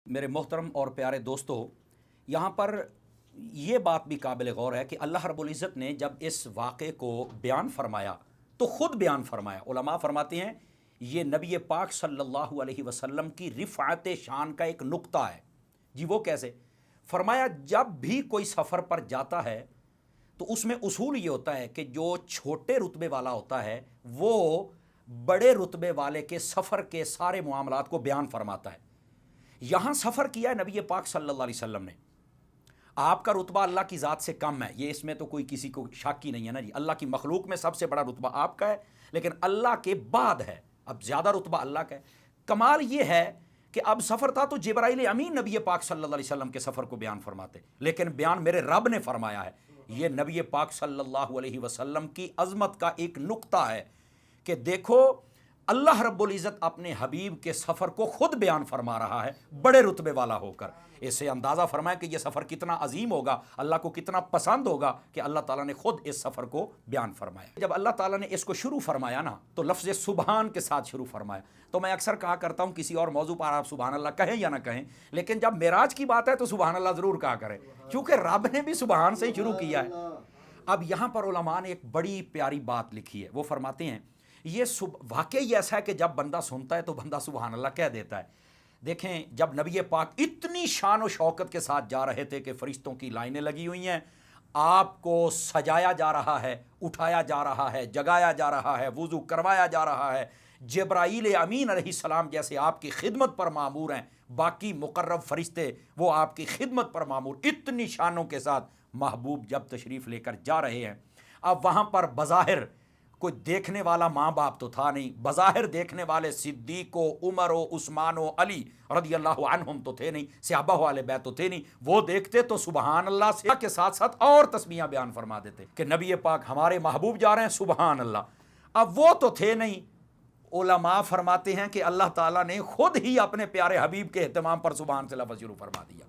میرے محترم اور پیارے دوستو، یہاں پر یہ بات بھی قابل غور ہے کہ اللہ رب العزت نے جب اس واقعے کو بیان فرمایا تو خود بیان فرمایا۔ علماء فرماتے ہیں یہ نبی پاک صلی اللہ علیہ وسلم کی رفعت شان کا ایک نقطہ ہے۔ جی وہ کیسے؟ فرمایا جب بھی کوئی سفر پر جاتا ہے تو اس میں اصول یہ ہوتا ہے کہ جو چھوٹے رتبے والا ہوتا ہے وہ بڑے رتبے والے کے سفر کے سارے معاملات کو بیان فرماتا ہے۔ یہاں سفر کیا ہے نبی پاک صلی اللہ علیہ وسلم نے۔ آپ کا رتبہ اللہ کی ذات سے کم ہے، یہ اس میں تو کوئی کسی کو شک ہی نہیں ہے نا جی۔ اللہ کی مخلوق میں سب سے بڑا رتبہ آپ کا ہے، لیکن اللہ کے بعد ہے، اب زیادہ رتبہ اللہ کا ہے۔ کمال یہ ہے کہ اب سفر تھا تو جبرائیل امین نبی پاک صلی اللہ علیہ وسلم کے سفر کو بیان فرماتے، لیکن بیان میرے رب نے فرمایا ہے۔ یہ نبی پاک صلی اللہ علیہ وسلم کی عظمت کا ایک نقطہ ہے کہ دیکھو اللہ رب العزت اپنے حبیب کے سفر کو خود بیان فرما رہا ہے، بڑے رتبے والا ہو کر۔ اس سے اندازہ فرمایا کہ یہ سفر کتنا عظیم ہوگا، اللہ کو کتنا پسند ہوگا کہ اللہ تعالیٰ نے خود اس سفر کو بیان فرمایا۔ جب اللہ تعالیٰ نے اس کو شروع فرمایا نا تو لفظ سبحان کے ساتھ شروع فرمایا۔ تو میں اکثر کہا کرتا ہوں کسی اور موضوع پر آپ سبحان اللہ کہیں یا نہ کہیں، لیکن جب معراج کی بات ہے تو سبحان اللہ ضرور کہا کریں، کیونکہ رب نے بھی سبحان سے ہی شروع کیا ہے۔ اب یہاں پر علماء نے ایک بڑی پیاری بات لکھی ہے، وہ فرماتے ہیں یہ واقعی ایسا ہے کہ جب بندہ سنتا ہے تو بندہ سبحان اللہ کہہ دیتا ہے۔ دیکھیں جب نبی پاک اتنی شان و شوکت کے ساتھ جا رہے تھے کہ فرشتوں کی لائنیں لگی ہوئی ہیں، آپ کو سجایا جا رہا ہے، اٹھایا جا رہا ہے، جگایا جا رہا ہے، وضو کروایا جا رہا ہے، جبرائیل امین علیہ السلام جیسے آپ کی خدمت پر مامور ہیں، باقی مقرب فرشتے وہ آپ کی خدمت پر مامور، اتنی شانوں کے ساتھ محبوب جب تشریف لے کر جا رہے ہیں۔ اب وہاں پر بظاہر کوئی دیکھنے والا ماں باپ تو تھا نہیں، بظاہر دیکھنے والے صدیق و عمر و عثمان و علی رضی اللہ عنہم تو تھے نہیں، صحابہ والے بیت تو تھے نہیں۔ وہ دیکھتے تو سبحان اللہ سے کے ساتھ ساتھ اور تسمیہ بیان فرما دیتے کہ نبی پاک ہمارے محبوب جا رہے ہیں، سبحان اللہ۔ اب وہ تو تھے نہیں، علماء فرماتے ہیں کہ اللہ تعالیٰ نے خود ہی اپنے پیارے حبیب کے اہتمام پر سبحان سے لفظ شروع فرما دیا۔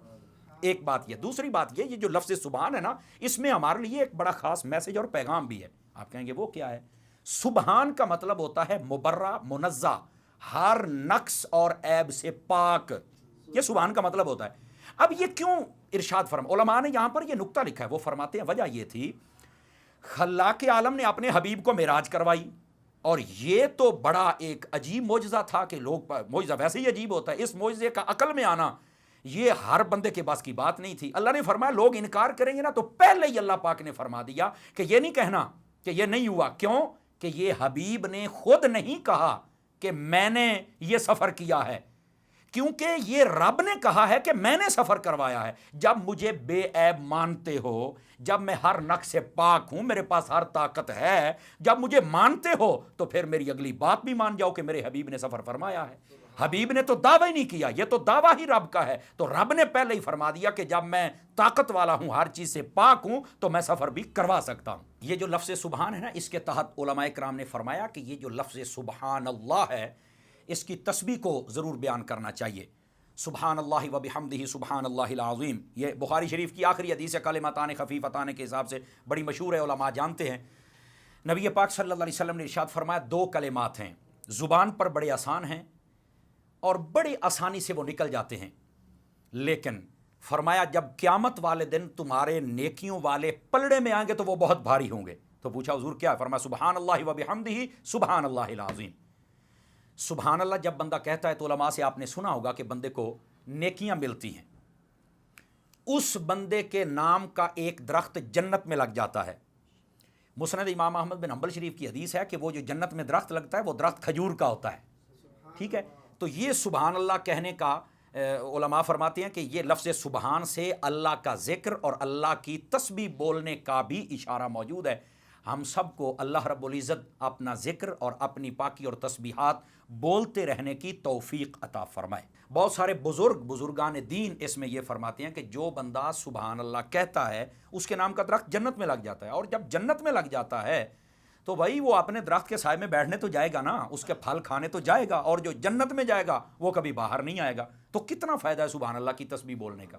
ایک بات یہ، دوسری بات یہ جو لفظ سبحان ہے نا، اس میں ہمارے لیے ایک بڑا خاص میسج اور پیغام بھی ہے۔ آپ کہیں گے وہ کیا ہے؟ سبحان کا مطلب ہوتا ہے مبرہ، منزہ، ہر نقص اور عیب سے پاک، یہ سبحان کا مطلب ہوتا ہے۔ اب یہ کیوں ارشاد فرما، علماء نے یہاں پر یہ نقطہ لکھا ہے، وہ فرماتے ہیں وجہ یہ تھی خلاق عالم نے اپنے حبیب کو معراج کروائی، اور یہ تو بڑا ایک عجیب معجزہ تھا کہ لوگ، معجزہ ویسے ہی عجیب ہوتا ہے، اس معجزے کا عقل میں آنا یہ ہر بندے کے بس کی بات نہیں تھی۔ اللہ نے فرمایا لوگ انکار کریں گے نا تو پہلے ہی اللہ پاک نے فرما دیا کہ یہ نہیں کہنا کہ یہ نہیں ہوا۔ کیوں؟ کہ یہ حبیب نے خود نہیں کہا کہ میں نے یہ سفر کیا ہے، کیونکہ یہ رب نے کہا ہے کہ میں نے سفر کروایا ہے۔ جب مجھے بے عیب مانتے ہو، جب میں ہر نقص سے پاک ہوں، میرے پاس ہر طاقت ہے، جب مجھے مانتے ہو تو پھر میری اگلی بات بھی مان جاؤ کہ میرے حبیب نے سفر فرمایا ہے۔ حبیب نے تو دعویٰ ہی نہیں کیا، یہ تو دعویٰ ہی رب کا ہے، تو رب نے پہلے ہی فرما دیا کہ جب میں طاقت والا ہوں، ہر چیز سے پاک ہوں، تو میں سفر بھی کروا سکتا ہوں۔ یہ جو لفظ سبحان ہے نا، اس کے تحت علماء کرام نے فرمایا کہ یہ جو لفظ سبحان اللہ ہے اس کی تسبیح کو ضرور بیان کرنا چاہیے۔ سبحان اللہ و بحمدہ سبحان اللہ العظیم، یہ بخاری شریف کی آخری حدیث ہے، کلمتان خفیفتان کے حساب سے بڑی مشہور ہے، علماء جانتے ہیں۔ نبی پاک صلی اللہ علیہ وسلم نے ارشاد فرمایا دو کلمات ہیں، زبان پر بڑے آسان ہیں اور بڑی آسانی سے وہ نکل جاتے ہیں، لیکن فرمایا جب قیامت والے دن تمہارے نیکیوں والے پلڑے میں آئیں گے تو وہ بہت بھاری ہوں گے۔ تو پوچھا حضور کیا؟ فرمایا سبحان اللہ و بحمدہ سبحان اللہ العظیم۔ سبحان اللہ جب بندہ کہتا ہے تو علماء سے آپ نے سنا ہوگا کہ بندے کو نیکیاں ملتی ہیں، اس بندے کے نام کا ایک درخت جنت میں لگ جاتا ہے۔ مسند امام احمد بن حنبل شریف کی حدیث ہے کہ وہ جو جنت میں درخت لگتا ہے وہ درخت کھجور کا ہوتا ہے، ٹھیک ہے؟ تو یہ سبحان اللہ کہنے کا علماء فرماتے ہیں کہ یہ لفظ سبحان سے اللہ کا ذکر اور اللہ کی تسبیح بولنے کا بھی اشارہ موجود ہے۔ ہم سب کو اللہ رب العزت اپنا ذکر اور اپنی پاکی اور تسبیحات بولتے رہنے کی توفیق عطا فرمائے۔ بہت سارے بزرگان دین اس میں یہ فرماتے ہیں کہ جو بندہ سبحان اللہ کہتا ہے اس کے نام کا درخت جنت میں لگ جاتا ہے، اور جب جنت میں لگ جاتا ہے تو بھائی وہ اپنے درخت کے سائے میں بیٹھنے تو جائے گا نا، اس کے پھل کھانے تو جائے گا، اور جو جنت میں جائے گا وہ کبھی باہر نہیں آئے گا۔ تو کتنا فائدہ ہے سبحان اللہ کی تسبیح بولنے کا۔